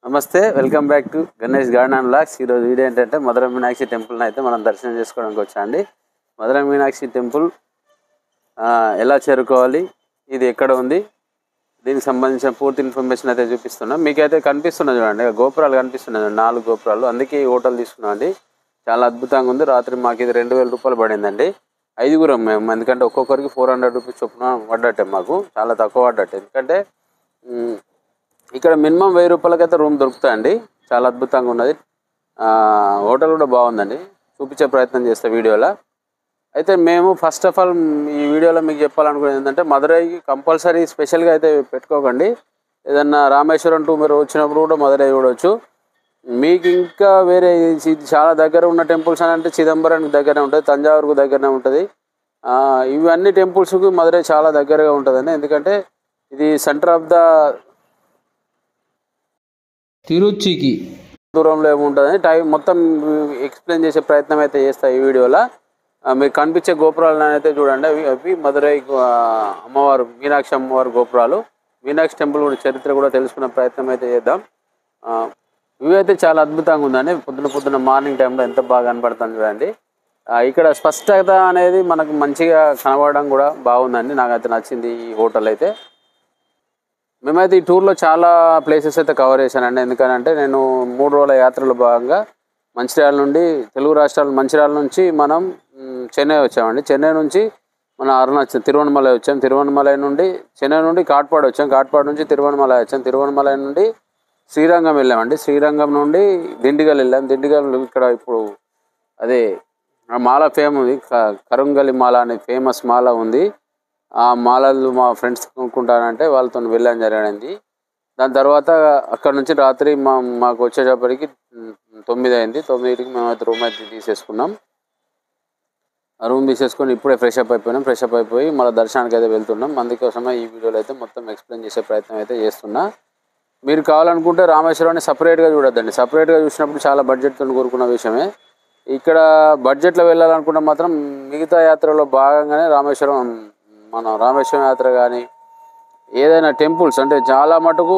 నమస్తే, welcome back to Ganesh garden and vlogs. ఈరోజు video ఏంటంటే మధుర మీనాక్షి టెంపుల్ని అయితే మనం దర్శనం చేసుకోవడానికి వచ్చామండి. మధుర మీనాక్షి టెంపుల్ ఎలా చేరుకోవాలి, ఇది ఎక్కడ ఉంది, దీనికి సంబంధించిన పూర్తి ఇన్ఫర్మేషన్ అయితే చూపిస్తున్నాం. మీకైతే కనిపిస్తున్నాయి చూడండి, గోపురాలు కనిపిస్తున్నాయి, 4 గోపురాలు. అందుకే ఈ హోటల్ తీసుకున్నాం అండి. చాలా అద్భుతంగా ఉంది. రాత్రి మాకు ఇది 2000 రూపాయలు పడిందండి. 5గురం మేము, ఎందుకంటే ఒక్కొక్కరికి 400 రూపీస్ చొప్పున పడ్డట్టే. మాకు చాలా తక్కువ పడ్డట్టు, ఎందుకంటే ఇక్కడ మినిమం 1000 రూపాయలకైతే రూమ్ దొరుకుతాయండి. చాలా అద్భుతంగా ఉన్నది. హోటల్ కూడా బాగుందండి, చూపించే ప్రయత్నం చేస్తే వీడియోలో. అయితే మేము ఫస్ట్ ఆఫ్ ఆల్ ఈ వీడియోలో మీకు చెప్పాలనుకునేది ఏంటంటే, మదురైకి కంపల్సరీ స్పెషల్గా అయితే పెట్టుకోకండి. ఏదన్నా రామేశ్వరం టూ మీరు వచ్చినప్పుడు కూడా మదురై చూడవచ్చు. మీకు ఇంకా వేరే చాలా దగ్గర ఉన్న టెంపుల్స్ అని అంటే చిదంబరానికి దగ్గరనే ఉంటుంది, తంజావూరుకు దగ్గరనే ఉంటుంది. ఇవన్నీ టెంపుల్స్కి మదురై చాలా దగ్గరగా ఉంటుందండి. ఎందుకంటే ఇది సెంటర్ ఆఫ్ ద తిరుచికి దూరంలో ఏముంటుందని టైం మొత్తం ఎక్స్ప్లెయిన్ చేసే ప్రయత్నం అయితే చేస్తాయి ఈ వీడియోలో. మీకు కనిపించే గోపురాలను అయితే చూడండి, అవి మదురై అమ్మవారు మీనాక్షి అమ్మవారి గోపురాలు. మీనాక్షి టెంపుల్ కూడా చరిత్ర కూడా తెలుసుకునే ప్రయత్నం అయితే చేద్దాం. ఇవి అయితే చాలా అద్భుతంగా ఉందండి. పొద్దున మార్నింగ్ టైంలో ఎంత బాగా కనబడుతుంది చూడండి. ఇక్కడ స్పష్టత అనేది మనకు మంచిగా కనబడడం కూడా బాగుందండి. నాకైతే నచ్చింది ఈ హోటల్ అయితే. మేమైతే ఈ టూర్లో చాలా ప్లేసెస్ అయితే కవర్ చేశానండి. ఎందుకంటే నేను 3 రోజుల యాత్రలో భాగంగా మంచిర్యాల నుండి, తెలుగు రాష్ట్రాల మంచిర్యాల నుంచి మనం చెన్నై వచ్చామండి. చెన్నై నుంచి మన అరుణాచల్ తిరువణమలై వచ్చాం. తిరువణమలై నుండి చెన్నై నుండి కాట్పాడు వచ్చాం. కాట్పాడు నుంచి తిరువణమలై వచ్చాం. తిరువణమలై నుండి శ్రీరంగం వెళ్ళామండి. శ్రీరంగం నుండి దిండిగల్ వెళ్ళాం. దిండిగల్ ఇక్కడ ఇప్పుడు అదే మాల ఫేమస్, కరుంగలి మాల అనే ఫేమస్ మాల ఉంది. ఆ మాలలు మా ఫ్రెండ్స్ కొనుక్కుంటానంటే వాళ్ళతో వెళ్ళడం జరిగింది. దాని తర్వాత అక్కడ నుంచి రాత్రి మాకు వచ్చేటప్పటికి 9 అయింది. 9కి మేమైతే రూమ్ అయితే తీసేసుకున్నాం. ఆ రూమ్ తీసేసుకొని ఇప్పుడే ఫ్రెష్ అప్ అయిపోయినాం. ఫ్రెష్ అప్ అయిపోయి మళ్ళీ దర్శనానికి అయితే వెళ్తున్నాం. అందుకోసమే ఈ వీడియోలో అయితే మొత్తం ఎక్స్ప్లెయిన్ చేసే ప్రయత్నం అయితే చేస్తున్నా. మీరు కావాలనుకుంటే రామేశ్వరాన్ని సపరేట్గా చూడొద్దండి. సపరేట్గా చూసినప్పుడు చాలా బడ్జెట్తో కోరుకున్న విషయమే. ఇక్కడ బడ్జెట్లో వెళ్ళాలనుకుంటే మాత్రం మిగతా యాత్రలో భాగంగానే రామేశ్వరం యాత్ర కానీ ఏదైనా టెంపుల్స్ అంటే చాలా మటుకు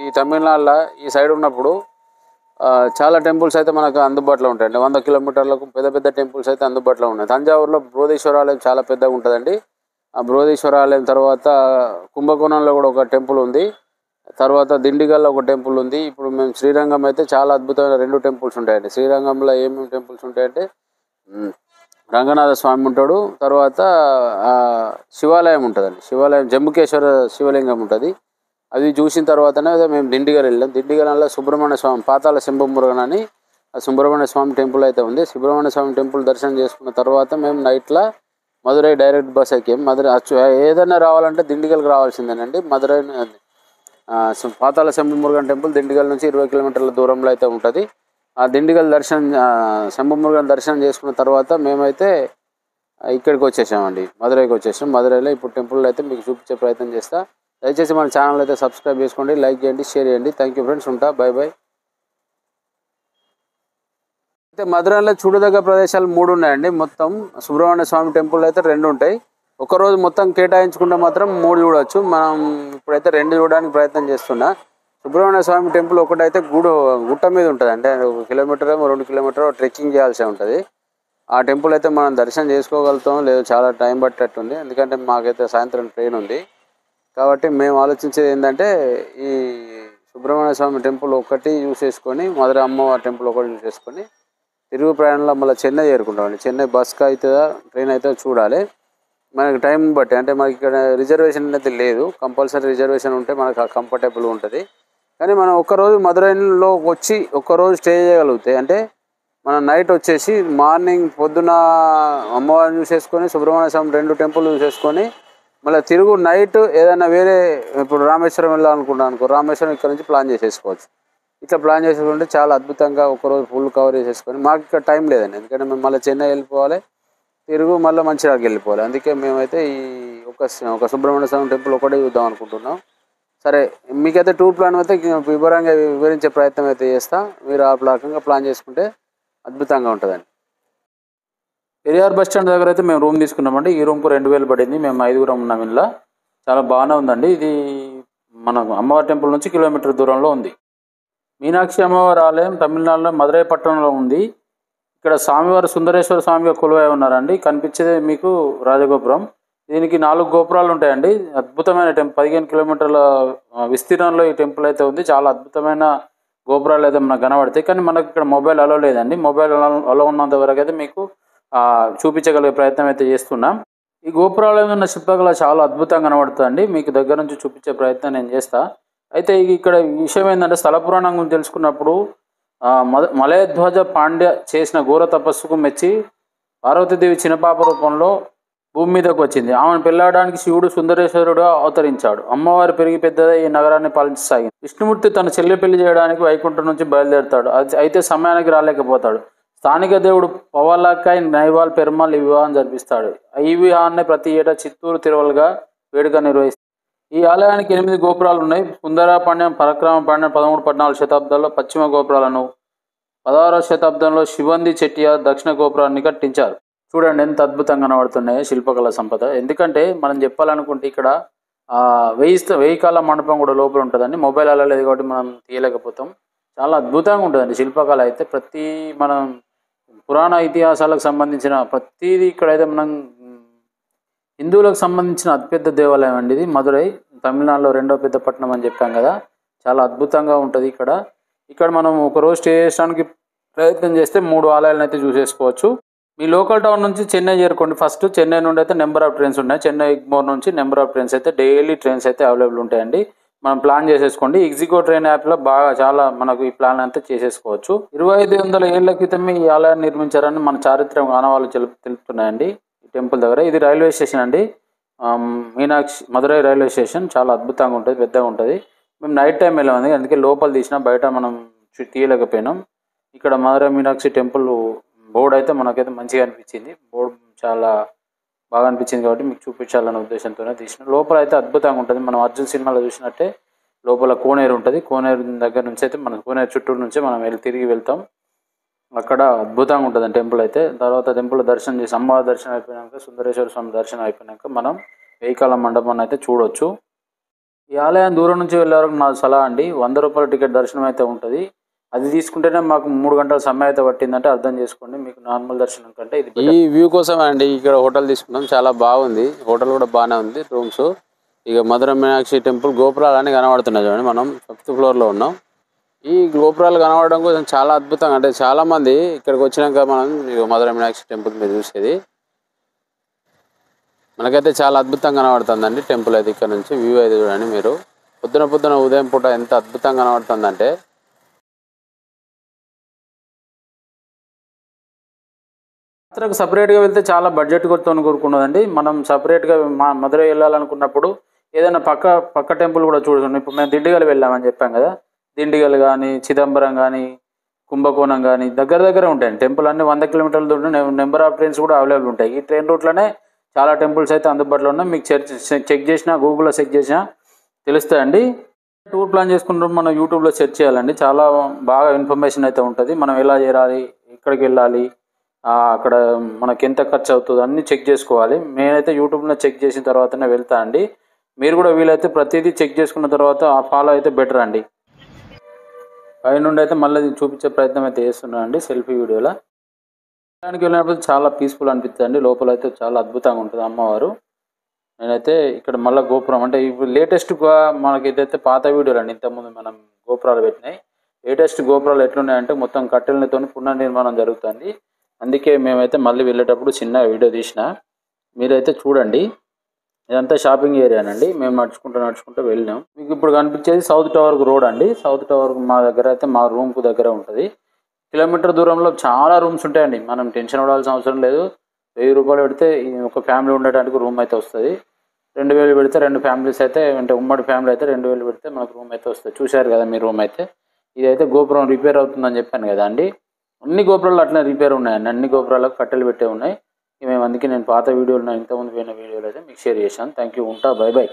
ఈ తమిళనాడులో ఈ సైడ్ ఉన్నప్పుడు చాలా టెంపుల్స్ అయితే మనకు అందుబాటులో ఉంటాయండి. 100 కిలోమీటర్లకు పెద్ద టెంపుల్స్ అయితే అందుబాటులో ఉన్నాయి. తంజావూరులో బృహదీశ్వర ఆలయం చాలా పెద్దగా ఉంటుందండి. ఆ బృహదీశ్వర ఆలయం తర్వాత కుంభకోణంలో కూడా ఒక టెంపుల్ ఉంది. తర్వాత దిండిగల్లో ఒక టెంపుల్ ఉంది. ఇప్పుడు మేము శ్రీరంగం అయితే చాలా అద్భుతమైన 2 టెంపుల్స్ ఉంటాయండి. శ్రీరంగంలో ఏమేమి టెంపుల్స్ ఉంటాయంటే రంగనాథ స్వామి ఉంటాడు, తర్వాత శివాలయం ఉంటుందండి. శివాలయం జంబుకేశ్వర శివలింగం ఉంటుంది. అది చూసిన తర్వాతనే మేము దిండిగల్ వెళ్ళాం. దిండిగల్లో సుబ్రహ్మణ్య స్వామి పాతాళ శంభుమురుగన్ అని సుబ్రహ్మణ్య స్వామి టెంపుల్ అయితే ఉంది. సుబ్రహ్మణ్య స్వామి టెంపుల్ దర్శనం చేసుకున్న తర్వాత మేము నైట్లో మదురై డైరెక్ట్ బస్ ఎక్కాం. మదురై ఏదైనా రావాలంటే దిండిగల్కి రావాల్సిందేనండి. మదురై పాతాళ శంభుమురుగన్ టెంపుల్ దిండిగల్ నుంచి 20 కిలోమీటర్ల దూరంలో అయితే ఉంటుంది. ఆ దిండిగల్ శంభుమురుగన్ దర్శనం చేసుకున్న తర్వాత మేమైతే ఇక్కడికి వచ్చేసామండి, మదురైకి వచ్చేసాం. మదురైలో ఇప్పుడు టెంపుల్ అయితే మీకు చూపించే ప్రయత్నం చేస్తా. దయచేసి మన ఛానల్ అయితే సబ్స్క్రైబ్ చేసుకోండి, లైక్ చేయండి, షేర్ చేయండి. థ్యాంక్ యూ ఫ్రెండ్స్, ఉంటా, బాయ్ బాయ్. అయితే మదురైలో చూడదగ్గ ప్రదేశాలు 3 ఉన్నాయండి. మొత్తం సుబ్రహ్మణ్య స్వామి టెంపుల్ అయితే 2 ఉంటాయి. ఒకరోజు మొత్తం కేటాయించుకుంటే మాత్రం 3 చూడవచ్చు. మనం ఇప్పుడైతే 2 చూడడానికి ప్రయత్నం చేస్తున్నా. సుబ్రహ్మణ్య స్వామి టెంపుల్ ఒకటైతే గుట్ట మీద ఉంటుంది. అంటే 1 కిలోమీటర్ 2 కిలోమీటర్ ట్రెక్కింగ్ చేయాల్సి ఉంటుంది. ఆ టెంపుల్ అయితే మనం దర్శనం చేసుకోగలుగుతాం లేదు, చాలా టైం పట్టేట్టుంది. ఎందుకంటే మాకైతే సాయంత్రం ట్రైన్ ఉంది. కాబట్టి మేము ఆలోచించేది ఏంటంటే ఈ సుబ్రహ్మణ్య స్వామి టెంపుల్ ఒకటి చూసేసుకొని మధుర అమ్మవారి టెంపుల్ ఒకటి చూసేసుకొని తిరుగు ప్రయాణంలో మళ్ళీ చెన్నై చేరుకుంటామండి. చెన్నై బస్కి అవుతుందా ట్రైన్ అయితే చూడాలి. మనకి టైం బట్టి, అంటే మనకి ఇక్కడ రిజర్వేషన్ అయితే లేదు. కంపల్సరీ రిజర్వేషన్ ఉంటే మనకు కంఫర్టబుల్ ఉంటుంది. కానీ మనం ఒక్కరోజు మదురైలో వచ్చి ఒక్కరోజు స్టే చేయగలిగితే, అంటే మనం నైట్ వచ్చేసి మార్నింగ్ పొద్దున అమ్మవారిని చూసేసుకొని సుబ్రహ్మణ్య స్వామి 2 టెంపుల్ చూసేసుకొని మళ్ళీ తిరుగు నైట్ ఏదైనా వేరే ఇప్పుడు రామేశ్వరం వెళ్ళాలనుకుంటాను అనుకో, రామేశ్వరం ఇక్కడ నుంచి ప్లాన్ చేసేసుకోవచ్చు. ఇట్లా ప్లాన్ చేసేసుకుంటే చాలా అద్భుతంగా ఒకరోజు ఫుల్ కవర్ చేసేసుకొని, మాకు ఇక్కడ టైం లేదండి. ఎందుకంటే మేము మళ్ళీ చెన్నై వెళ్ళిపోవాలి, తిరుగు మళ్ళీ మంచిర్యాలకి వెళ్ళిపోవాలి. అందుకే మేమైతే ఈ ఒక సుబ్రహ్మణ్య స్వామి టెంపుల్ ఒకటే చూద్దాం అనుకుంటున్నాం. సరే, మీకైతే టూర్ ప్లాన్ అయితే వివరంగా వివరించే ప్రయత్నం అయితే చేస్తా. మీరు ఆ రకంగా ప్లాన్ చేసుకుంటే అద్భుతంగా ఉంటుందండి. పెరియార్ బస్ స్టాండ్ దగ్గర అయితే మేము రూమ్ తీసుకున్నామండి. ఈ రూమ్కు 2000 పడింది. మేము 5గురం ఉన్నాం. ఇంట్లో చాలా బాగానే ఉందండి. ఇది మన అమ్మవారి టెంపుల్ నుంచి కిలోమీటర్ దూరంలో ఉంది. మీనాక్షి అమ్మవారి ఆలయం తమిళనాడులో మదురై పట్టణంలో ఉంది. ఇక్కడ స్వామివారు సుందరేశ్వర స్వామిగా కొలువై ఉన్నారండి. కనిపించేది మీకు రాజగోపురం. దీనికి 4 గోపురాలు ఉంటాయండి. అద్భుతమైన టెంపుల్, 15 కిలోమీటర్ల విస్తీర్ణంలో ఈ టెంపుల్ అయితే ఉంది. చాలా అద్భుతమైన గోపురాలు అయితే మనకు కనబడతాయి. కానీ మనకు ఇక్కడ మొబైల్ అలో లేదండి. మొబైల్ అలో ఉన్నంత వరకు అయితే మీకు చూపించగలిగే ప్రయత్నం అయితే చేస్తున్నాం. ఈ గోపురాలలో ఉన్న శిల్పకళ చాలా అద్భుతంగా కనబడుతుందండి. మీకు దగ్గర నుంచి చూపించే ప్రయత్నం నేను చేస్తా. అయితే ఇక్కడ విషయం ఏంటంటే, స్థల పురాణం గురించి తెలుసుకున్నప్పుడు మలయధ్వజ పాండ్య చేసిన ఘోర తపస్సుకు మెచ్చి పార్వతీదేవి చిన్నపాప రూపంలో భూమి మీదకు వచ్చింది. ఆమెను పెళ్లాడడానికి శివుడు సుందరేశ్వరుడు అవతరించాడు. అమ్మవారు పెరిగి పెద్దదై ఈ నగరాన్ని పాలించసాగింది. విష్ణుమూర్తి తన చెల్లి పెళ్లి చేయడానికి వైకుంఠం నుంచి బయలుదేరుతాడు. అయితే సమయానికి రాలేకపోతాడు. స్థానిక దేవుడు పవలకాయ్ నైవాల్ పెరుమాల్ ఈ వివాహం జరిపిస్తాడు. ఈ వివాహాన్ని ప్రతి ఏటా చిత్తూరు తిరువల్గా వేడుక నిర్వహిస్తారు. ఈ ఆలయానికి 8 గోపురాలు ఉన్నాయి. సుందరపాండ్యం, పరక్రమ పాండ్యం 13-14 శతాబ్దాల్లో పశ్చిమ గోపురాలను, 16వ శతాబ్దంలో శివంది చెట్టియార్ దక్షిణ గోపురాన్ని కట్టించారు. చూడండి ఎంత అద్భుతంగా కనబడుతున్నాయో శిల్పకళ సంపద. ఎందుకంటే మనం చెప్పాలనుకుంటే ఇక్కడ 1000 కాల మండపం కూడా లోపల ఉంటుందండి. మొబైల్ అలా లేదు కాబట్టి మనం తీయలేకపోతాం. చాలా అద్భుతంగా ఉంటుందండి శిల్పకళ అయితే. మనం పురాణ ఇతిహాసాలకు సంబంధించిన ప్రతిదీ ఇక్కడైతే మనం హిందువులకు సంబంధించిన అతిపెద్ద దేవాలయం అండి ఇది. మదురై తమిళనాడులో 2వ పెద్ద పట్టణం అని చెప్పాం కదా. చాలా అద్భుతంగా ఉంటుంది ఇక్కడ మనం ఒకరోజు స్టే చేయడానికి ప్రయత్నం చేస్తే 3 ఆలయాలను అయితే చూసేసుకోవచ్చు. మీ లోకల్ టౌన్ నుంచి చెన్నై చేరుకోండి. ఫస్ట్ చెన్నై నుండి అయితే నెంబర్ ఆఫ్ ట్రైన్స్ ఉన్నాయి. చెన్నై ఎగ్మోర్ నుంచి నెంబర్ ఆఫ్ ట్రైన్స్ అయితే డైలీ ట్రైన్స్ అయితే అవైలబుల్ ఉంటాయండి. మనం ప్లాన్ చేసేసుకోండి. ఎగ్జికో ట్రైన్ యాప్లో చాలా మనకు ఈ ప్లాన్ అంతా చేసేసుకోవచ్చు. 2500 ఏళ్ల క్రితమే ఈ ఆలయాన్ని నిర్మించారని మన చారిత్రక ఆనవాళ్ళు తెలుపుతున్నాయండి. ఈ టెంపుల్ దగ్గర ఇది రైల్వే స్టేషన్ అండి. మదురై రైల్వే స్టేషన్ చాలా అద్భుతంగా ఉంటుంది, పెద్దగా ఉంటుంది. మేము నైట్ టైం వెళ్ళామండి, అందుకే లోపల తీసినా బయట మనం తీయలేకపోయినాం. ఇక్కడ మదురై మీనాక్షి టెంపుల్ బోర్డు అయితే మనకైతే మంచిగా అనిపించింది. బోర్డు చాలా బాగా అనిపించింది కాబట్టి మీకు చూపించాలనే ఉద్దేశంతోనే తీసిన. లోపల అయితే అద్భుతంగా ఉంటుంది. మనం అర్జున్ సినిమాలో చూసినట్టే లోపల కోనేరు ఉంటుంది. కోనేరు దగ్గర నుంచి అయితే మనం కోనేరు చుట్టూరు నుంచే మనం తిరిగి వెళ్తాం. అక్కడ అద్భుతంగా ఉంటుంది టెంపుల్ అయితే. తర్వాత టెంపుల్ దర్శనం చేసి అమ్మవారి దర్శనం అయిపోయాక, సుందరేశ్వర స్వామి దర్శనం అయిపోయాక మనం 1000 కాల మండపాన్ని అయితే చూడవచ్చు. ఈ ఆలయం దూరం నుంచి వెళ్ళే వరకు నా సలహా అండి, 100 రూపాయల టికెట్ దర్శనం అయితే ఉంటుంది. అది తీసుకుంటేనే మాకు 3 గంటల సమయం అయితే పట్టిందంటే అర్థం చేసుకోండి. మీకు నార్మల్ దర్శనం కంటే ఇది ఈ వ్యూ కోసం అండి ఇక్కడ హోటల్ తీసుకున్నాం. చాలా బాగుంది, హోటల్ కూడా బాగానే ఉంది, రూమ్స్. ఇక మధుర మీనాక్షి టెంపుల్ గోపురాలు అన్నీ కనబడుతున్నాయి చూడండి. మనం 5th ఫ్లోర్లో ఉన్నాం. ఈ గోపురాలు కనబడడం కోసం చాలా అద్భుతంగా, అంటే చాలా మంది ఇక్కడికి వచ్చినాక మనం మధుర మీనాక్షి టెంపుల్ మీద చూసేది మనకైతే చాలా అద్భుతంగా కనబడుతుందండి టెంపుల్ అయితే. ఇక్కడ నుంచి వ్యూ అయితే చూడండి మీరు. పొద్దున ఉదయం పూట ఎంత అద్భుతంగా కనబడుతుందంటే యాత్రకు సపరేట్గా వెళ్తే చాలా బడ్జెట్ కొడుతూ కోరుకున్నదండి. మనం సపరేట్గా మధురై వెళ్ళాలనుకున్నప్పుడు ఏదైనా పక్క టెంపుల్ కూడా చూడండి. ఇప్పుడు మేము దిండిగల్ వెళ్ళామని చెప్పాం కదా, దిండిగల్ కానీ, చిదంబరం కానీ, కుంభకోణం కానీ దగ్గర ఉంటాయండి టెంపుల్ అన్నీ. 100 కిలోమీటర్ల దూరం నెంబర్ ఆఫ్ ట్రైన్స్ కూడా అవైలబుల్ ఉంటాయి. ఈ ట్రైన్ రూట్లోనే చాలా టెంపుల్స్ అయితే అందుబాటులో ఉన్నాయి. మీకు చెక్ చేసినా, గూగుల్లో చెక్ చేసినా తెలుస్తాయండి. టూర్ ప్లాన్ చేసుకున్నప్పుడు మనం యూట్యూబ్లో సెర్చ్ చేయాలండి. చాలా బాగా ఇన్ఫర్మేషన్ అయితే ఉంటుంది. మనం ఎలా చేరాలి, ఎక్కడికి వెళ్ళాలి, అక్కడ మనకి ఎంత ఖర్చు అవుతుంది అన్నీ చెక్ చేసుకోవాలి. నేనైతే యూట్యూబ్లో చెక్ చేసిన తర్వాతనే వెళ్తా అండి. మీరు కూడా వీలైతే ప్రతిదీ చెక్ చేసుకున్న తర్వాత ఫాలో అయితే బెటర్ అండి. పై నుండి అయితే మళ్ళీ చూపించే ప్రయత్నం అయితే చేస్తున్నాను అండి సెల్ఫీ వీడియోలో. దానికి వెళ్ళినప్పుడు చాలా పీస్ఫుల్ అనిపిస్తుంది. లోపల అయితే చాలా అద్భుతంగా ఉంటుంది అమ్మవారు. నేనైతే ఇక్కడ మళ్ళీ గోపురం అంటే ఇప్పుడు లేటెస్ట్గా మనకి ఏదైతే పాత వీడియోలు అండి, ఇంతకుముందు మనం గోపురాలు పెట్టినాయి. లేటెస్ట్ గోపురాలు ఎట్లున్నాయంటే మొత్తం కట్టెలతో పునర్నిర్మాణం జరుగుతుంది. అందుకే మేమైతే మళ్ళీ వెళ్ళేటప్పుడు చిన్న వీడియో తీసిన, మీరైతే చూడండి. ఇదంతా షాపింగ్ ఏరియానండి. మేము నడుచుకుంటూ వెళ్ళినాం. మీకు ఇప్పుడు కనిపించేది సౌత్ టవర్కు రోడ్ అండి. సౌత్ టవర్కు మా దగ్గర అయితే మా రూమ్కు దగ్గర ఉంటుంది. కిలోమీటర్ దూరంలో చాలా రూమ్స్ ఉంటాయండి. మనం టెన్షన్ పడాల్సిన అవసరం లేదు. 1000 రూపాయలు పెడితే ఒక ఫ్యామిలీ ఉండడానికి రూమ్ అయితే వస్తుంది. 2000 పెడితే 2 ఫ్యామిలీస్ అయితే, అంటే ఉమ్మడి ఫ్యామిలీ అయితే 2000 పెడితే మనకు రూమ్ అయితే వస్తుంది. చూశారు కదా మీ రూమ్ అయితే. ఇదైతే గోపురం రిపేర్ అవుతుందని చెప్పాను కదా అండి. అన్ని గోపురాలు అట్లా రిపేర్ ఉన్నాయండి. అన్ని గోపురాలకు కట్టెలు పెట్టే ఉన్నాయి. మేము అందుకే నేను పాత వీడియోలు, ఇంతకుముందు పోయిన వీడియోలు అయితే మీకు షేర్ చేశాను. Thank you. ఉంటా, బై బై.